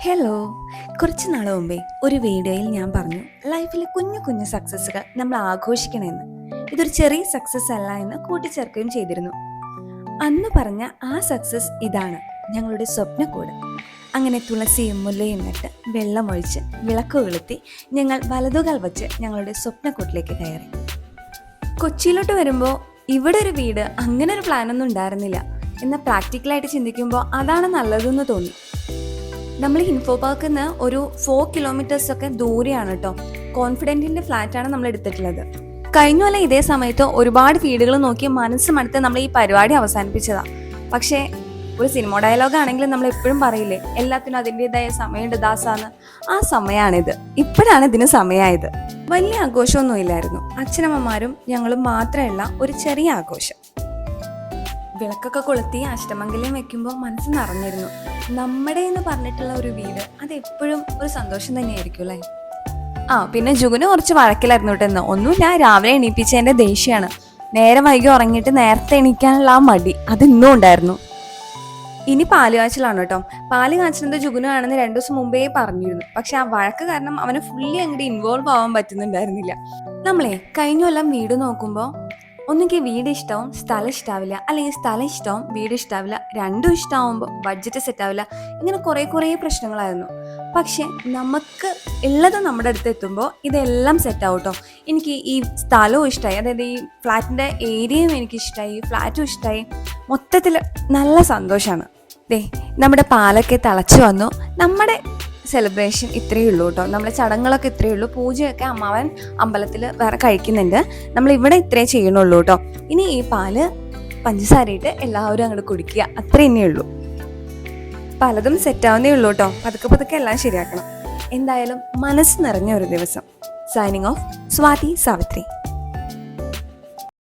Hello. കുറച്ച് നാൾ മുമ്പേ ഒരു വീഡിയോയിൽ ഞാൻ പറഞ്ഞു ലൈഫിലെ കുഞ്ഞു കുഞ്ഞു സക്സസ്സുകൾ നമ്മൾ ആഘോഷിക്കണമെന്ന്. ഇതൊരു ചെറിയ സക്സസ് അല്ല എന്ന് കൂട്ടിച്ചേർക്കുകയും ചെയ്തിരുന്നു. അന്ന് പറഞ്ഞ ആ സക്സസ് ഇതാണ്, ഞങ്ങളുടെ സ്വപ്നക്കൂട്. അങ്ങനെ തുളസിയും മുല്ലയും നട്ട് വെള്ളമൊഴിച്ച് വിളക്ക് കൊളുത്തി ഞങ്ങൾ വലതുകാൽ വച്ച് ഞങ്ങളുടെ സ്വപ്നക്കൂട്ടിലേക്ക് കയറി. കൊച്ചിയിലോട്ട് വരുമ്പോൾ ഇവിടെ ഒരു വീട് അങ്ങനെ ഒരു പ്ലാനൊന്നും ഉണ്ടായിരുന്നില്ല. എന്നാൽ പ്രാക്ടിക്കലായിട്ട് ചിന്തിക്കുമ്പോൾ അതാണ് നല്ലതെന്ന് തോന്നി. നമ്മൾ ഇൻഫോ പാർക്കിൽ നിന്ന് ഒരു 4 കിലോമീറ്റേഴ്സ് ഒക്കെ ദൂരെയാണ് കേട്ടോ. കോൺഫിഡൻറ്റിൻ്റെ ഫ്ലാറ്റാണ് നമ്മൾ എടുത്തിട്ടുള്ളത്. കഴിഞ്ഞ പോലെ ഇതേ സമയത്ത് ഒരുപാട് വീടുകൾ നോക്കി മനസ്സ് മടുത്ത് നമ്മൾ ഈ പരിപാടി അവസാനിപ്പിച്ചതാണ്. പക്ഷേ ഒരു സിനിമ ഡയലോഗ് ആണെങ്കിലും നമ്മൾ എപ്പോഴും പറയില്ലേ, എല്ലാത്തിനും അതിൻ്റെതായ സമയമുണ്ട് ദാസാന്ന്. ആ സമയമാണിത്. ഇപ്പോഴാണ് ഇതിന് സമയമായത്. വലിയ ആഘോഷമൊന്നും ഇല്ലായിരുന്നു. അച്ഛനമ്മമാരും ഞങ്ങളും മാത്രമല്ല ഒരു ചെറിയ ആഘോഷം. വിളക്കൊക്കെ കൊളുത്തി അഷ്ടമംഗല്യം വെക്കുമ്പോൾ മനസ്സ് നിറഞ്ഞിരുന്നു. നമ്മുടെ എന്ന് പറഞ്ഞിട്ടുള്ള ഒരു വീട് അത് എപ്പോഴും ഒരു സന്തോഷം തന്നെയായിരിക്കും അല്ലേ. പിന്നെ ജുഗുന് കുറച്ച് വഴക്കിലായിരുന്നു കേട്ടെന്ന്. ഒന്നുമില്ല, രാവിലെ എണീപ്പിച്ചതിൻ്റെ ദേഷ്യമാണ്. നേരം വൈകി ഉറങ്ങിയിട്ട് നേരത്തെ എണീക്കാനുള്ള ആ മടി അത് ഇന്നും ഉണ്ടായിരുന്നു. ഇനി പാല് കാച്ചിലാണ് കേട്ടോ. പാല് കാച്ചുന്നത് ജുഗുന് ആണെന്ന് 2 ദിവസം മുമ്പേ പറഞ്ഞിരുന്നു. പക്ഷെ ആ വഴക്ക് കാരണം അവന് ഫുള്ളി അങ്ങോട്ട് ഇൻവോൾവ് ആവാൻ പറ്റുന്നുണ്ടായിരുന്നില്ല. നമ്മളെ കഴിഞ്ഞ കൊല്ലം വീട് നോക്കുമ്പോൾ ഒന്നുകിൽ വീട് ഇഷ്ടവും സ്ഥലം ഇഷ്ടാവില്ല, അല്ലെങ്കിൽ സ്ഥലം ഇഷ്ടവും വീട് ഇഷ്ടാവില്ല, രണ്ടും ഇഷ്ടമാവുമ്പോൾ ബഡ്ജറ്റ് സെറ്റാവില്ല. ഇങ്ങനെ കുറേ പ്രശ്നങ്ങളായിരുന്നു. പക്ഷെ നമുക്ക് ഉള്ളത് നമ്മുടെ അടുത്ത് എത്തുമ്പോൾ ഇതെല്ലാം സെറ്റാവും കേട്ടോ. എനിക്ക് ഈ സ്ഥലവും ഇഷ്ടമായി, അതായത് ഈ ഫ്ലാറ്റിൻ്റെ ഏരിയയും എനിക്ക് ഇഷ്ടമായി, ഫ്ലാറ്റും ഇഷ്ടമായി. മൊത്തത്തിൽ നല്ല സന്തോഷമാണ്. നമ്മുടെ പാലൊക്കെ തിളച്ച് വന്നു. നമ്മുടെ സെലിബ്രേഷൻ ഇത്രയേ ഉള്ളൂ കേട്ടോ. നമ്മുടെ ചടങ്ങുകളൊക്കെ ഇത്രയേ ഉള്ളൂ. പൂജയൊക്കെ അമ്മാവൻ അമ്പലത്തിൽ വേറെ കഴിക്കുന്നുണ്ട്. നമ്മളിവിടെ ഇത്രേ ചെയ്യണുള്ളൂ കേട്ടോ. ഇനി ഈ പാല് പഞ്ചസാരയിട്ട് എല്ലാവരും അങ്ങോട്ട് കുടിക്കുക, അത്ര തന്നെയേ ഉള്ളൂ. പലതും സെറ്റാവുന്നേ ഉള്ളൂ കേട്ടോ. പതുക്കെ എല്ലാം ശരിയാക്കണം. എന്തായാലും മനസ്സ് നിറഞ്ഞ ഒരു ദിവസം. Signing off, Swathi Savitri.